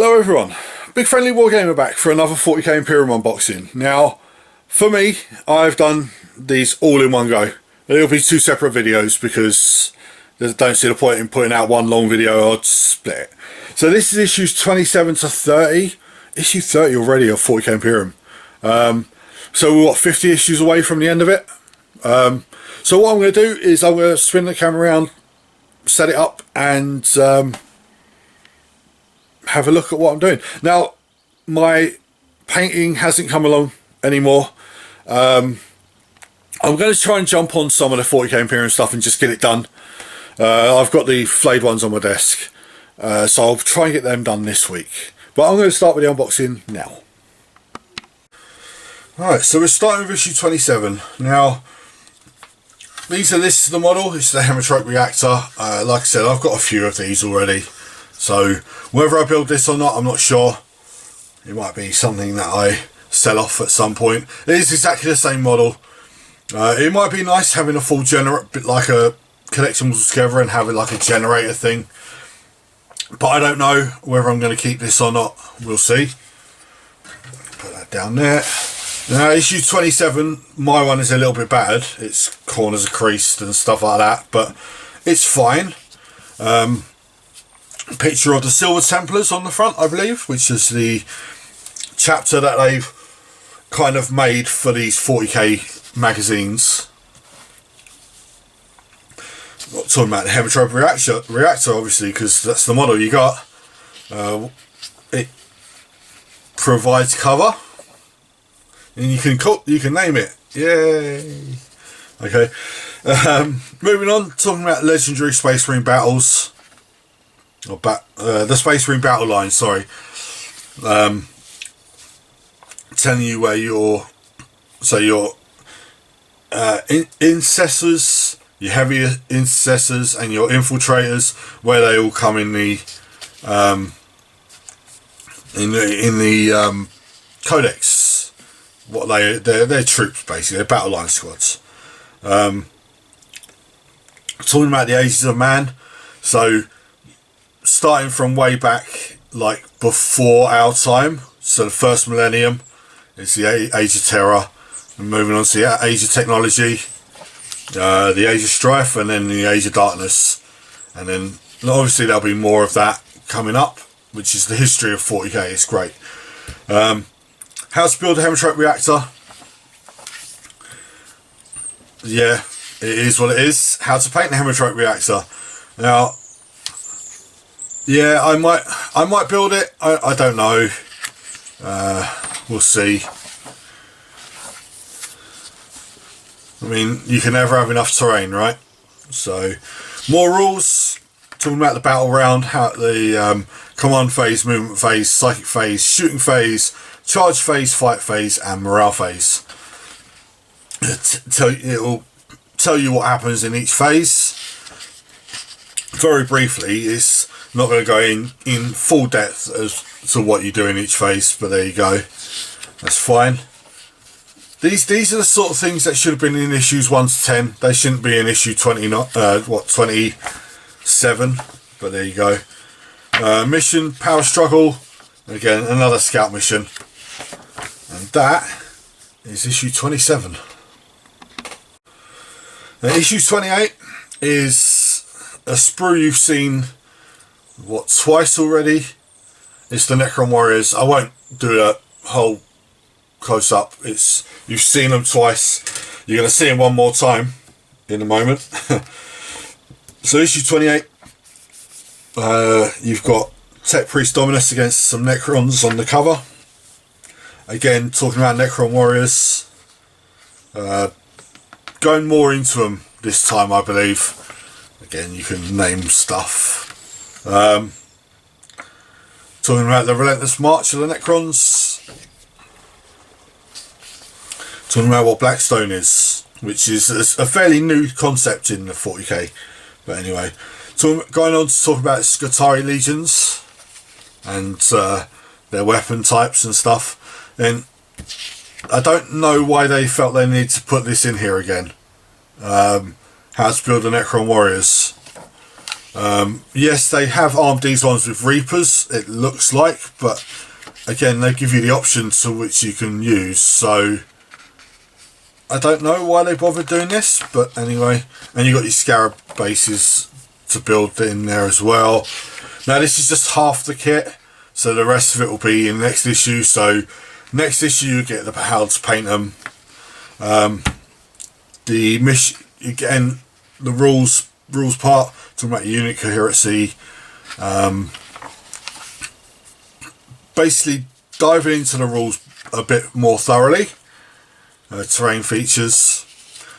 Hello everyone, Big Friendly Wargamer back for another 40k Imperium unboxing. Now, for me, I've done these all in one go. It'll be two separate videos because I don't see the point in putting out one long video. I'd split it. So this is issues 27 to 30. Issue 30 already of 40k Imperium. So we're what, 50 issues away from the end of it. So what I'm going to do is I'm going to spin the camera around, set it up, and have a look at what I'm doing. Now, my painting hasn't come along anymore. I'm going to try and jump on some of the 40k Imperium stuff and just get it done. I've got the flayed ones on my desk, so I'll try and get them done this week. But I'm going to start with the unboxing now. Alright, so we're starting with issue 27. Now, this is the model. It's the Hemetrope reactor. Like I said, I've got a few of these already. So whether I build this or not, I'm not sure. It might be something that I sell off at some point. It is exactly the same model. It might be nice having a full bit like a collection together and having like a generator thing. But I don't know whether I'm going to keep this or not. We'll see. Put that down there. Now issue 27, my one is a little bit battered. Its corners are creased and stuff like that, but it's fine. Picture of the Silver Templars on the front, I believe, which is the chapter that they've kind of made for these 40k magazines. I'm not talking about the Hemetrope reactor obviously, because that's the model you got. It provides cover, and you can name it. Yay! Okay. Moving on, talking about legendary Space Marine battles. Or the Space Marine battle line, sorry. Telling you where your intercessors, your heavy intercessors, and your infiltrators, where they all come in the codex. What they're troops basically, they're battle line squads. Talking about the ages of man, so starting from way back, like before our time, so the first millennium is the Age of Terror, and moving on to the Age of Technology, the Age of Strife, and then the Age of Darkness, and then obviously there'll be more of that coming up, which is the history of 40k. It's great. How to build a Hemetrope reactor. Yeah, it is what it is. How to paint a Hemetrope reactor. Now, yeah, I might build it. I don't know. We'll see. I mean, you can never have enough terrain, right? So, more rules. Talking about the battle round, how the command phase, movement phase, psychic phase, shooting phase, charge phase, fight phase, and morale phase. It'll tell you what happens in each phase. Very briefly, it's not going to go in full depth as to what you do in each phase, but there you go. That's fine. These are the sort of things that should have been in issues 1 to 10. They shouldn't be in issue 27, but there you go. Mission, power struggle. Again, another scout mission. And that is issue 27. Now, issue 28 is a sprue you've seen twice already. It's the Necron Warriors. I won't do a whole close up. You've seen them twice. You're going to see them one more time in a moment. So issue 28, you've got Tech Priest Dominus against some Necrons on the cover. Again, talking about Necron Warriors. Going more into them this time, I believe. Again, you can name stuff. Talking about the Relentless March of the Necrons. Talking about what Blackstone is, which is a fairly new concept in the 40k. But anyway, going on to talk about Skitarii Legions and their weapon types and stuff. Then I don't know why they felt they need to put this in here again. How to build the Necron Warriors. Yes, they have armed these ones with Reapers, it looks like, but again, they give you the option to which you can use, so I don't know why they bothered doing this, but anyway. And you got your Scarab bases to build in there as well. Now this is just half the kit, so the rest of it will be in next issue. So next issue you get how to paint them. The mission, again, the rules part, talking about unit coherency. Basically diving into the rules a bit more thoroughly. Terrain features.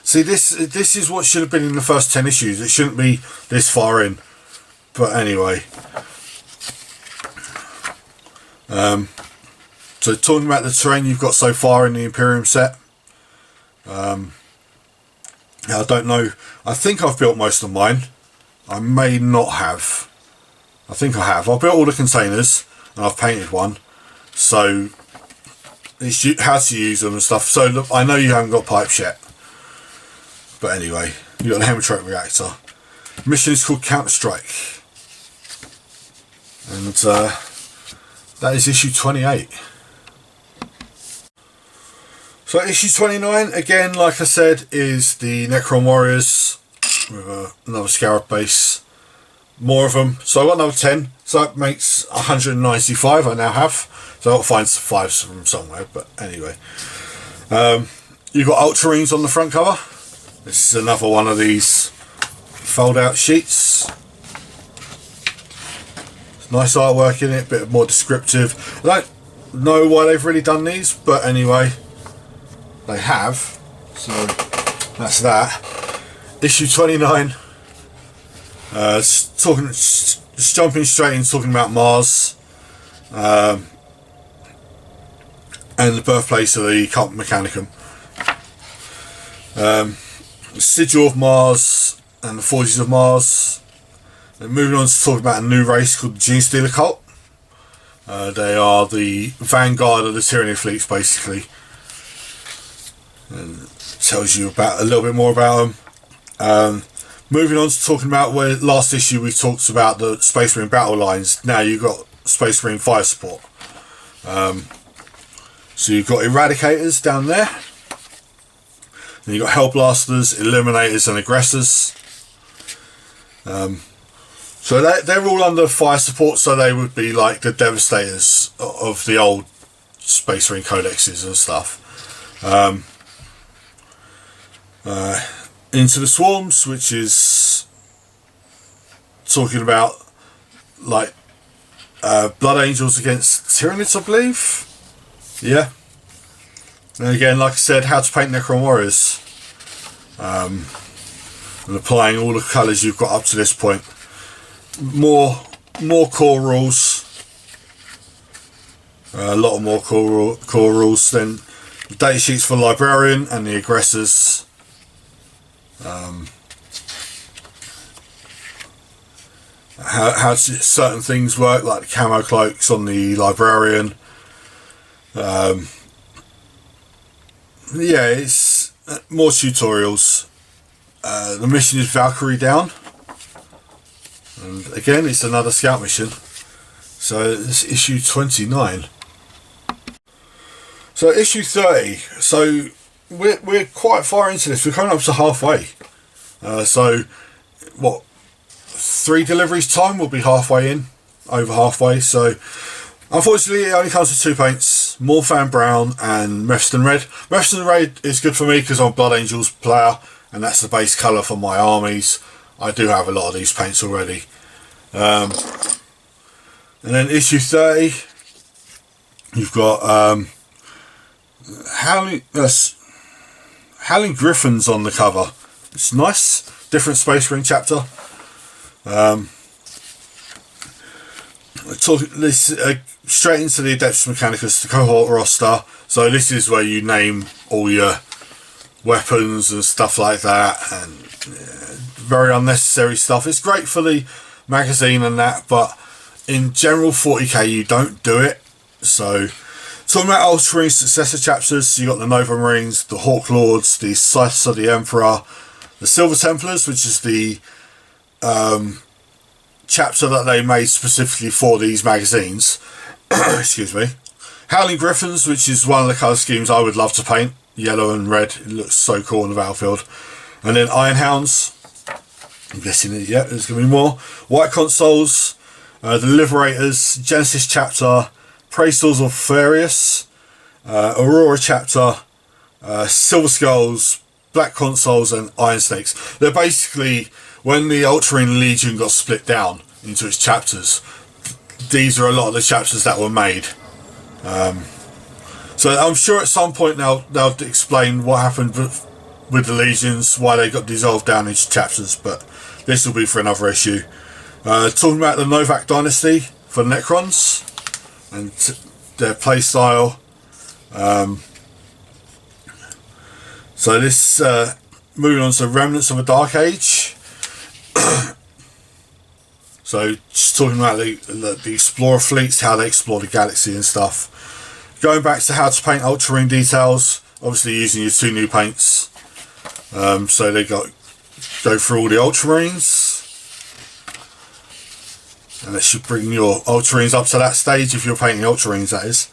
See, this is what should have been in the first 10 issues. It shouldn't be this far in. But anyway. So talking about the terrain you've got so far in the Imperium set. I don't know. I think I've built most of mine. I may not have. I think I have. I've built all the containers and I've painted one. So it's how to use them and stuff. So look, I know you haven't got pipes yet. But anyway, you got the Hematrope reactor. Mission is called Counter-Strike. And that is issue 28. So issue 29, again, like I said, is the Necron Warriors with another Scarab base. More of them. So I got another 10. So that makes 195 I now have. So I'll find some 5s from somewhere. But anyway. You've got Ultramarines on the front cover. This is another one of these fold out sheets. Nice artwork in it, a bit more descriptive. I don't know why they've really done these, but anyway, they have. So that's that. Issue 29. Just jumping straight in, talking about Mars, and the birthplace of the Cult Mechanicum. The Sigil of Mars and the Forges of Mars. And moving on to talk about a new race called the Gene Stealer Cult. They are the vanguard of the Tyranny fleets, basically. And tells you about a little bit more about them. Moving on to talking about where last issue we talked about the Space Marine battle lines. Now you've got Space Marine fire support. So you've got Eradicators down there. Then you've got Hellblasters, Eliminators and Aggressors. So they're all under fire support, so they would be like the Devastators of the old Space Marine codexes and stuff. Into the Swarms, which is talking about like Blood Angels against Tyranids, I believe. Yeah. And again, like I said, how to paint Necron Warriors. And applying all the colours you've got up to this point. More core rules. A lot of more core rules. Then the data sheets for Librarian and the Aggressors. How certain things work, like the camo cloaks on the Librarian. Yeah, it's more tutorials. The mission is Valkyrie Down, and again it's another scout mission. So it's issue 29. So issue 30. So we're quite far into this. We're coming up to halfway. So what? 3 deliveries time, we'll be halfway in, over halfway. So unfortunately it only comes with 2 paints, Morphan Brown and Mephiston Red. Mephiston Red is good for me because I'm a Blood Angels player and that's the base colour for my armies. I do have a lot of these paints already. And then issue 30, you've got Howling Griffins on the cover. It's nice, different Space Marine chapter. Straight into the Adeptus Mechanicus, the cohort roster. So this is where you name all your weapons and stuff like that, and very unnecessary stuff. It's great for the magazine and that, but in general 40k you don't do it. So talking about Ultramarine successor chapters, you got the Nova Marines, the Hawk Lords, the Scythes of the Emperor, the Silver Templars, which is the chapter that they made specifically for these magazines. Excuse me. Howling Griffins, which is one of the colour schemes I would love to paint. Yellow and red. It looks so cool on the battlefield. And then Iron Hounds. I'm guessing that, yeah, there's going to be more. White Consoles. The Liberators. Genesis chapter. Praestors of Furious. Aurora chapter. Silver Skulls. Black Consoles and Iron Snakes. They're basically, when the Ultramarine Legion got split down into its chapters, these are a lot of the chapters that were made. So I'm sure at some point they'll explain what happened with the legions, why they got dissolved down into chapters, but this will be for another issue. Talking about the Novak dynasty for the Necrons and their playstyle. So this moving on to Remnants of a Dark Age. So just talking about the Explorer fleets, how they explore the galaxy and stuff. Going back to how to paint Ultramarine details, obviously using your 2 new paints. So they go through all the Ultramarines. And that should bring your Ultramarines up to that stage if you're painting Ultramarines, that is.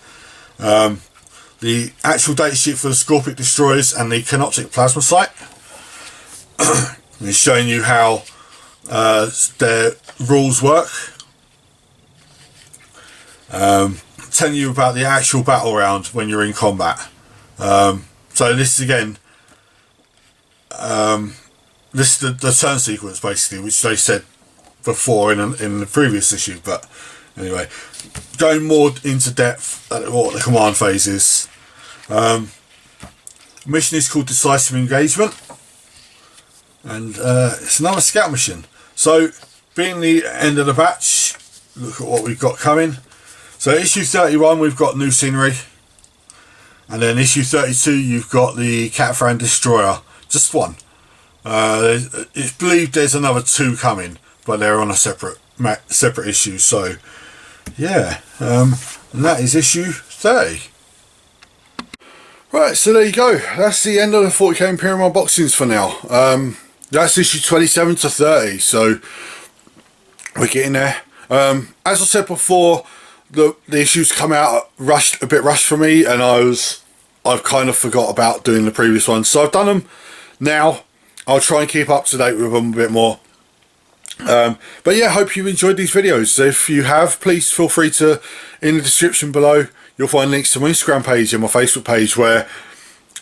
The actual datasheet for the Scorpic Destroyers and the Canoptic Plasma Sight. It's showing you how their rules work. Telling you about the actual battle round when you're in combat. So this is again, this is the turn sequence basically, which they said before in the previous issue. But anyway, going more into depth at what the command phase is. Mission is called Decisive Engagement, and it's another scout mission. So being the end of the batch, look at what we've got coming. So issue 31 we've got new scenery, and then issue 32 you've got the Catafran Destroyer, just one. It's believed there's another 2 coming, but they're on a separate issue. So yeah, and that is issue 30. Right, so there you go. That's the end of the 40k Imperium unboxings for now. That's issue 27 to 30, so we're getting there. As I said before, the issues come out a bit rushed for me, and I've kind of forgot about doing the previous ones, so I've done them now. I'll try and keep up to date with them a bit more. But yeah, hope you enjoyed these videos. If you have, please feel free to, in the description below, you'll find links to my Instagram page and my Facebook page where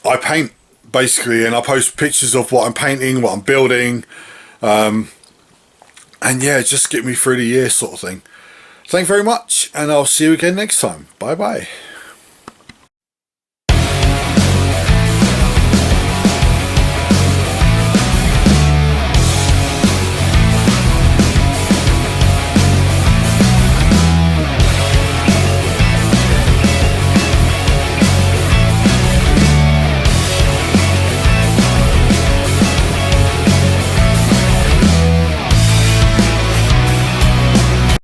I paint basically, and I post pictures of what I'm painting, what I'm building, and yeah, just get me through the year sort of thing. Thank you very much, and I'll see you again next time. Bye bye.